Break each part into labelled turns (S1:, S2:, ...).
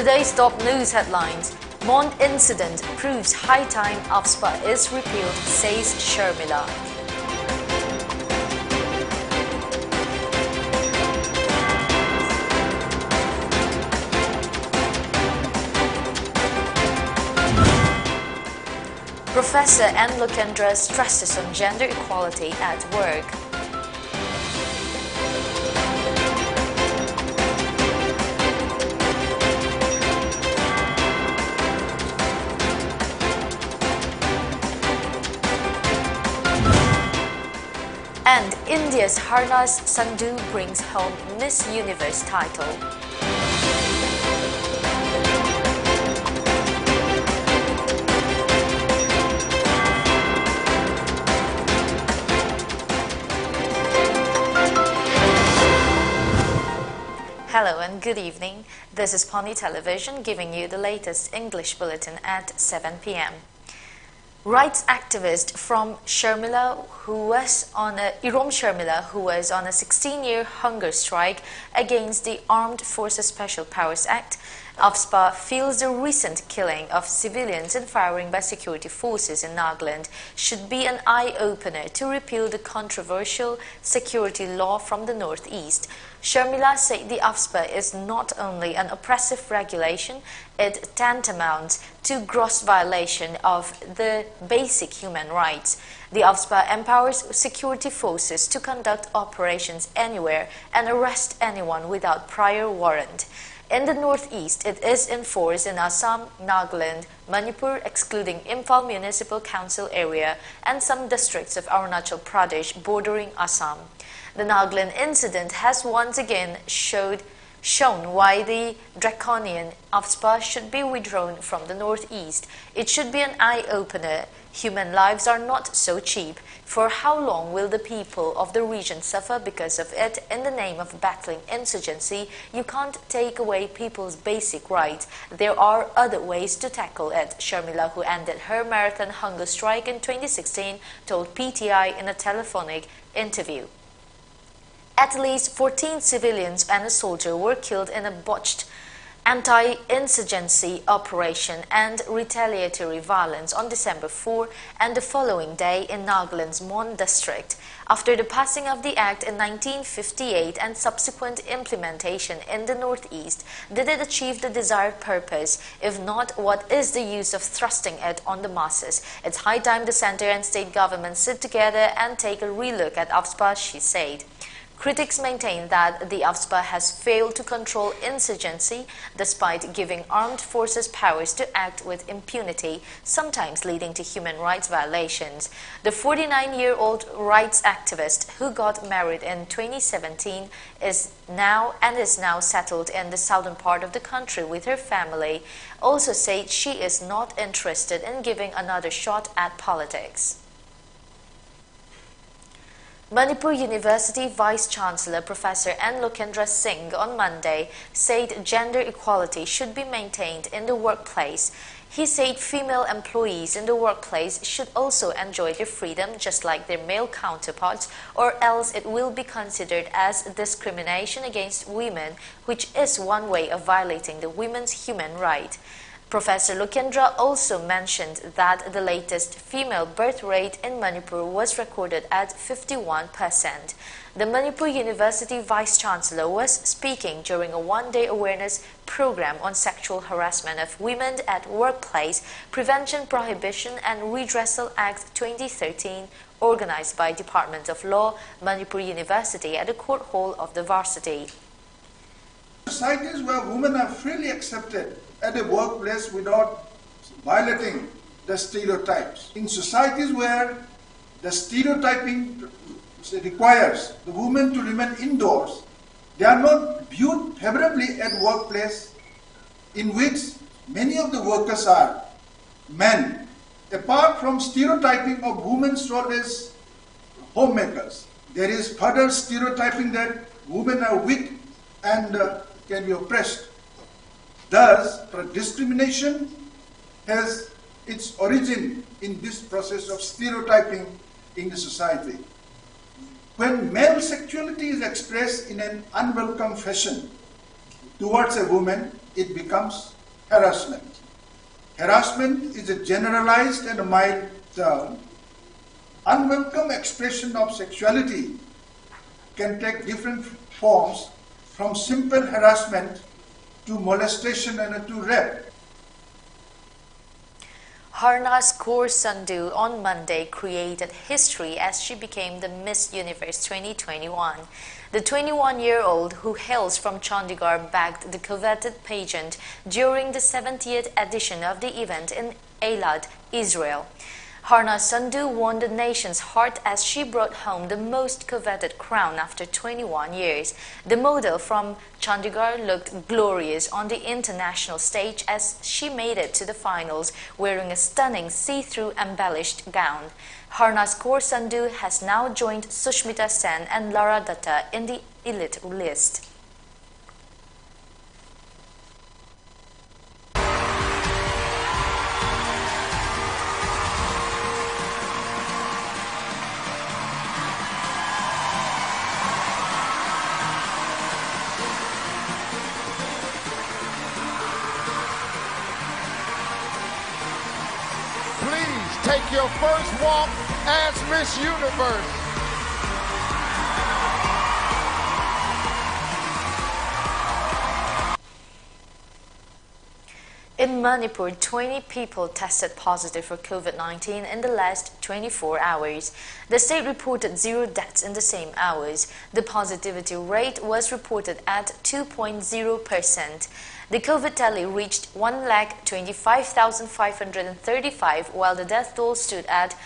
S1: Today's top news headlines. Mond incident proves high time AFSPA is repealed, says Sharmila. Professor N. Lokendra stresses on gender equality at work. And India's Harnas Sandhu brings home Miss Universe title. Hello and good evening. This is Pony Television giving you the latest English bulletin at 7 p.m. Rights activist from Sharmila, who was on a 16-year hunger strike against the Armed Forces Special Powers Act, AFSPA feels the recent killing of civilians and firing by security forces in Nagaland should be an eye-opener to repeal the controversial security law from the northeast. Sharmila said the AFSPA is not only an oppressive regulation, it tantamounts to gross violation of the basic human rights. The AFSPA empowers security forces to conduct operations anywhere and arrest anyone without prior warrant. In the northeast, it is in force in Assam, Nagaland, Manipur, excluding Imphal Municipal Council area, and some districts of Arunachal Pradesh bordering Assam. The Nagaland incident has once again shown why the draconian AFSPA should be withdrawn from the northeast. It should be an eye-opener. Human lives are not so cheap. For how long will the people of the region suffer because of it? In the name of battling insurgency, you can't take away people's basic rights. There are other ways to tackle it. Sharmila, who ended her marathon hunger strike in 2016, told PTI in a telephonic interview. At least 14 civilians and a soldier were killed in a botched anti-insurgency operation and retaliatory violence on December 4 and the following day in Nagaland's Mond district. After the passing of the act in 1958 and subsequent implementation in the northeast, did it achieve the desired purpose? If not, what is the use of thrusting it on the masses? It's high time the center and state governments sit together and take a relook at AFSPA, she said. Critics maintain that the AFSPA has failed to control insurgency despite giving armed forces powers to act with impunity, sometimes leading to human rights violations. The 49-year-old rights activist, who got married in 2017, is now settled in the southern part of the country with her family, also said she is not interested in giving another shot at politics. Manipur University Vice-Chancellor Professor N. Lokendra Singh on Monday said gender equality should be maintained in the workplace. He said female employees in the workplace should also enjoy their freedom just like their male counterparts, or else it will be considered as discrimination against women, which is one way of violating the women's human right. Professor Lokendra also mentioned that the latest female birth rate in Manipur was recorded at 51%. The Manipur University Vice-Chancellor was speaking during a one-day awareness program on sexual harassment of women at workplace, Prevention, Prohibition and Redressal Act 2013, organized by Department of Law, Manipur University at the court hall of the varsity.
S2: Societies where women are freely accepted at a workplace without violating the stereotypes. In societies where the stereotyping requires the women to remain indoors, they are not viewed favorably at workplace in which many of the workers are men. Apart from stereotyping of women's role as homemakers, there is further stereotyping that women are weak and can be oppressed. Thus, discrimination has its origin in this process of stereotyping in the society. When male sexuality is expressed in an unwelcome fashion towards a woman, it becomes harassment. Harassment is a generalized and mild term. Unwelcome expression of sexuality can take different forms, from simple harassment to molestation and to rape.
S1: Harna's Kaur Sandhu on Monday created history as she became the Miss Universe 2021. The 21-year-old, who hails from Chandigarh, bagged the coveted pageant during the 70th edition of the event in Eilat, Israel. Harna Sandhu won the nation's heart as she brought home the most coveted crown after 21 years. The model from Chandigarh looked glorious on the international stage as she made it to the finals wearing a stunning see-through embellished gown. Harna's Kaur Sandhu has now joined Sushmita Sen and Lara Datta in the elite list.
S3: Take your first walk as Miss Universe.
S1: In Manipur, 20 people tested positive for COVID-19 in the last 24 hours. The state reported 0 deaths in the same hours. The positivity rate was reported at 2.0%. The COVID tally reached 1,25,535, while the death toll stood at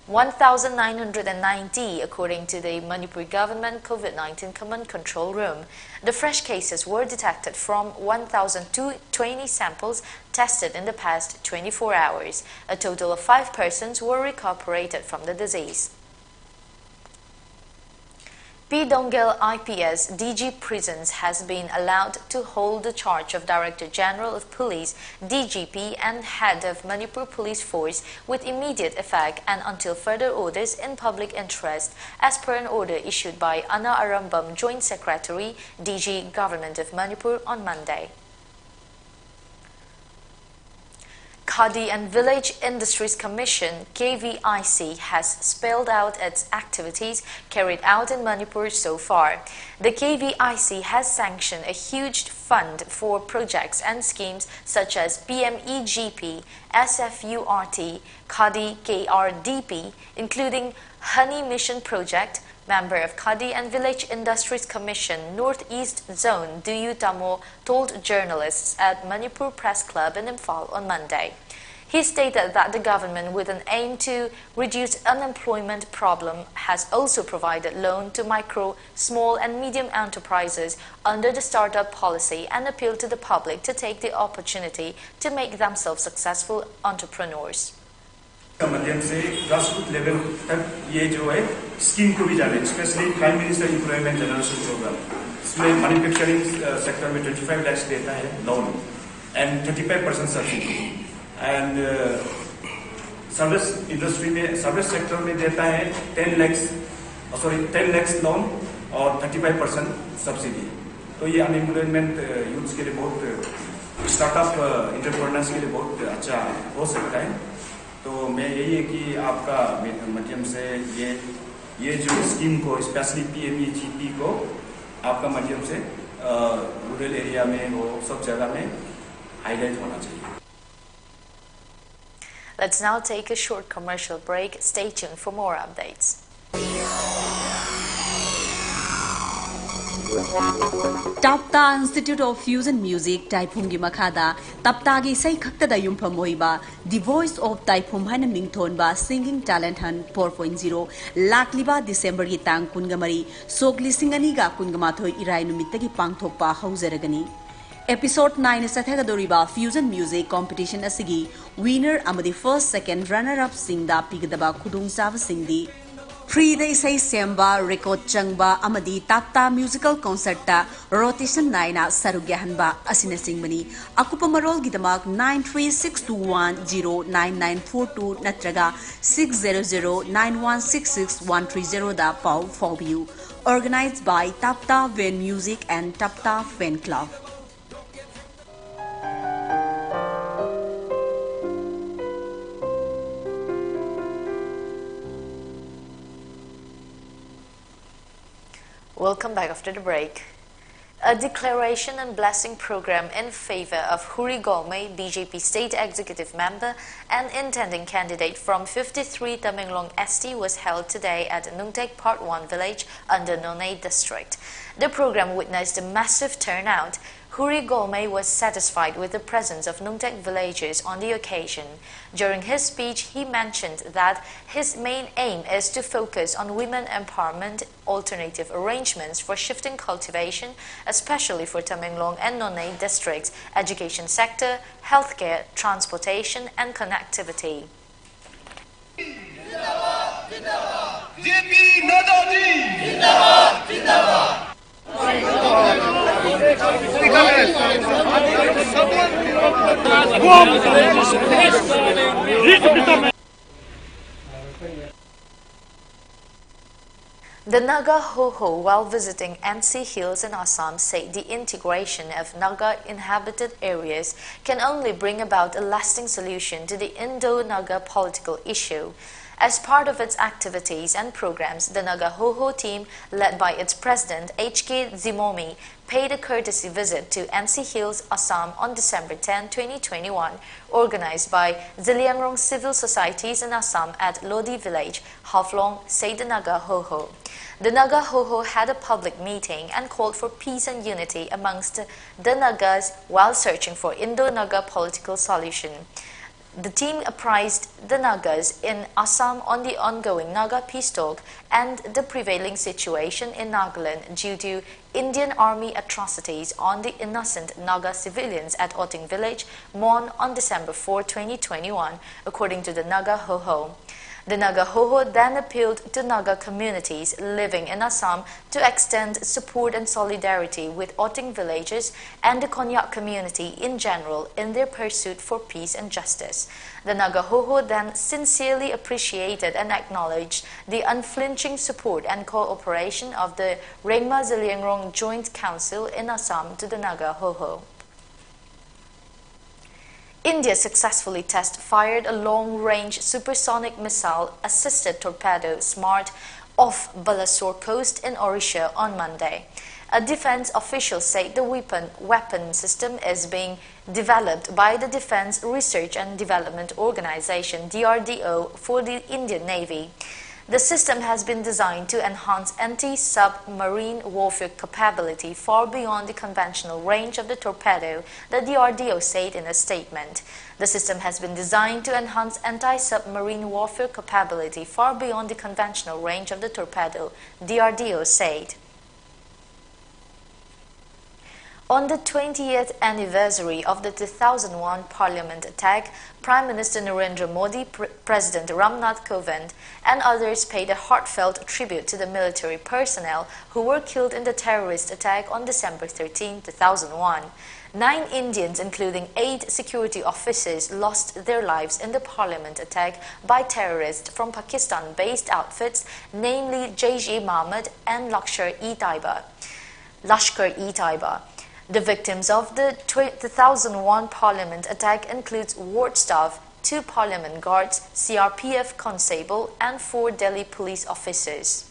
S1: 1,990, according to the Manipur government COVID-19 Command Control Room. The fresh cases were detected from 1,020 samples tested in the past 24 hours. A total of 5 persons were recuperated from the disease. P. Dongel IPS DG Prisons has been allowed to hold the charge of Director General of Police, DGP, and Head of Manipur Police Force with immediate effect and until further orders in public interest, as per an order issued by Anna Arambam, Joint Secretary, DG Government of Manipur on Monday. Khadi and Village Industries Commission (KVIC) has spelled out its activities carried out in Manipur so far. The KVIC has sanctioned a huge fund for projects and schemes such as PMEGP, SFURT, Khadi KRDP, including Honey Mission Project. Member of Khadi and Village Industries Commission Northeast Zone Duyu Tamo told journalists at Manipur Press Club in Imphal on Monday. He stated that the government, with an aim to reduce unemployment problem, has also provided loan to micro, small and medium enterprises under the startup policy and appealed to the public to take the opportunity to make themselves successful entrepreneurs.
S4: माध्यम से grassroot level तक ये जो है scheme को भी जाने, specially prime minister employment generation programme, इसमें मैन्युफैक्चरिंग सेक्टर में 25 लाख देता है loan and 35% subsidy, and service industry में सर्विस सेक्टर में देता है 10 लाख लोन और 35% सब्सिडी. तो ये अनएम्प्लॉयमेंट यूथ्स के लिए बहुत, स्टार्टअप एंटरप्रेन्योर्स के लिए बहुत अच्छा हो सकता है. तो मैं यही है कि आपका माध्यम से ये जो स्कीम को, स्पेशली PMEGP को आपका माध्यम से रूरल एरिया में वो सब जगह में हाईलाइट होना चाहिए.
S1: Let's now take a short commercial break. Stay tuned for more updates.
S5: Tapta Institute of Fusion Music Taiphumgi Makhada Taptagi Sai Khaktada Yumpham Oiba The Voice of Taiphum Haina Mingthonba Singing Talent Hunt 4.0 Lakliba December gi tang kungamari Sogli Singaniga Kungamathoi Irai Numittagi Pangthokpa Hauzaragani. Episode 9 Sathagadoriba Fusion Music Competition Asigi Winner amadi first second runner up singda pigadaba khudung sava singdi Free Day Say Semba Record Changba Amadi Tapta Musical Concert Ta Rotation 9 Sarugyahanba Asina Singmani Akupa Marol Gidamak 93621099942 Natraga 6009166 Da Pau Fobiu. Organized by Tapta Ven Music and Tapta Fan Club.
S1: Welcome back after the break. A declaration and blessing program in favor of Huri Golme, BJP State Executive Member and intending candidate from 53 Tamenglong ST was held today at Nungtek Part 1 village under Nonay district. The program witnessed a massive turnout. Huri Golme was satisfied with the presence of Nungtek villagers on the occasion. During his speech, he mentioned that his main aim is to focus on women empowerment, alternative arrangements for shifting cultivation, especially for Tamenglong and Nonay districts, education sector, healthcare, transportation and connectivity. The Naga Ho-Ho, while visiting NC Hills in Assam, said the integration of Naga inhabited areas can only bring about a lasting solution to the Indo-Naga political issue. As part of its activities and programs, the Naga Ho-Ho team, led by its president H.K. Zimomi, paid a courtesy visit to NC Hills, Assam on December 10, 2021, organized by Ziliangrong Civil Societies in Assam at Lodi Village, Haflong, said the Naga Ho-Ho. The Naga Ho-Ho had a public meeting and called for peace and unity amongst the Nagas while searching for Indo-Naga political solution. The team apprised the Nagas in Assam on the ongoing Naga peace talk and the prevailing situation in Nagaland due to Indian Army atrocities on the innocent Naga civilians at Oting village, Mon on December 4, 2021, according to the Naga Ho-Ho. The Naga Ho-Ho then appealed to Naga communities living in Assam to extend support and solidarity with Oting villages and the Konyak community in general in their pursuit for peace and justice. The Naga Ho-Ho then sincerely appreciated and acknowledged the unflinching support and cooperation of the Rengma Ziliangrong Joint Council in Assam to the Naga Ho-Ho. India successfully test-fired a long-range supersonic missile-assisted torpedo SMART off Balasore coast in Odisha on Monday. A defense official said the weapon system is being developed by the Defense Research and Development Organization (DRDO) for the Indian Navy. The system has been designed to enhance anti-submarine warfare capability far beyond the conventional range of the torpedo, the DRDO said in a statement. The system has been designed to enhance anti-submarine warfare capability far beyond the conventional range of the torpedo, DRDO said. On the 20th anniversary of the 2001 Parliament attack, Prime Minister Narendra Modi, President Ramnath Kovind and others paid a heartfelt tribute to the military personnel who were killed in the terrorist attack on December 13, 2001. 9 Indians, including 8 security officers, lost their lives in the Parliament attack by terrorists from Pakistan-based outfits, namely Jaish-e-Mohammed and Lashkar-e-Taiba. The victims of the 2001 Parliament attack includes ward staff, 2 Parliament guards, CRPF constable and 4 Delhi police officers.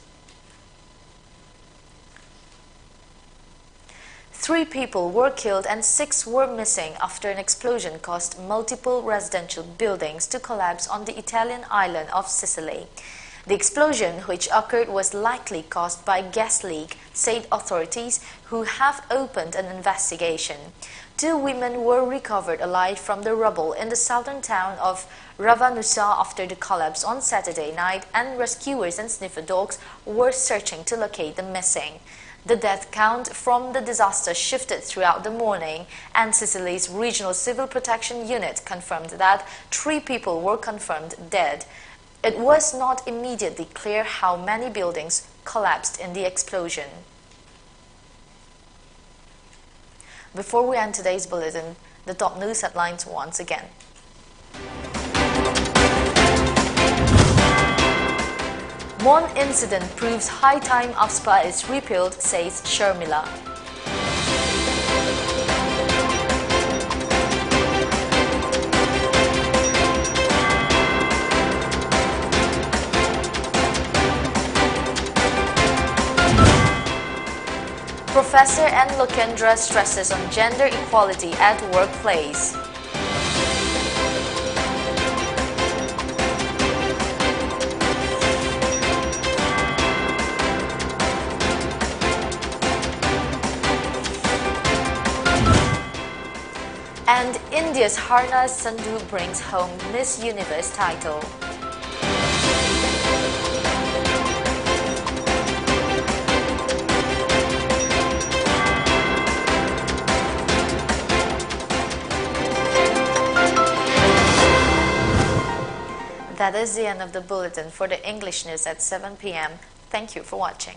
S1: 3 people were killed and 6 were missing after an explosion caused multiple residential buildings to collapse on the Italian island of Sicily. The explosion, which occurred, was likely caused by gas leak, said authorities, who have opened an investigation. 2 women were recovered alive from the rubble in the southern town of Ravanusa after the collapse on Saturday night, and rescuers and sniffer dogs were searching to locate the missing. The death count from the disaster shifted throughout the morning, and Sicily's Regional Civil Protection Unit confirmed that 3 people were confirmed dead. It was not immediately clear how many buildings collapsed in the explosion. Before we end today's bulletin, the top news headlines once again. Mon incident proves high time AFSPA is repealed, says Sharmila. Professor N. Lokendra stresses on gender equality at workplace. And India's Harna Sandhu brings home Miss Universe title. That is the end of the bulletin for the English news at 7 p.m. Thank you for watching.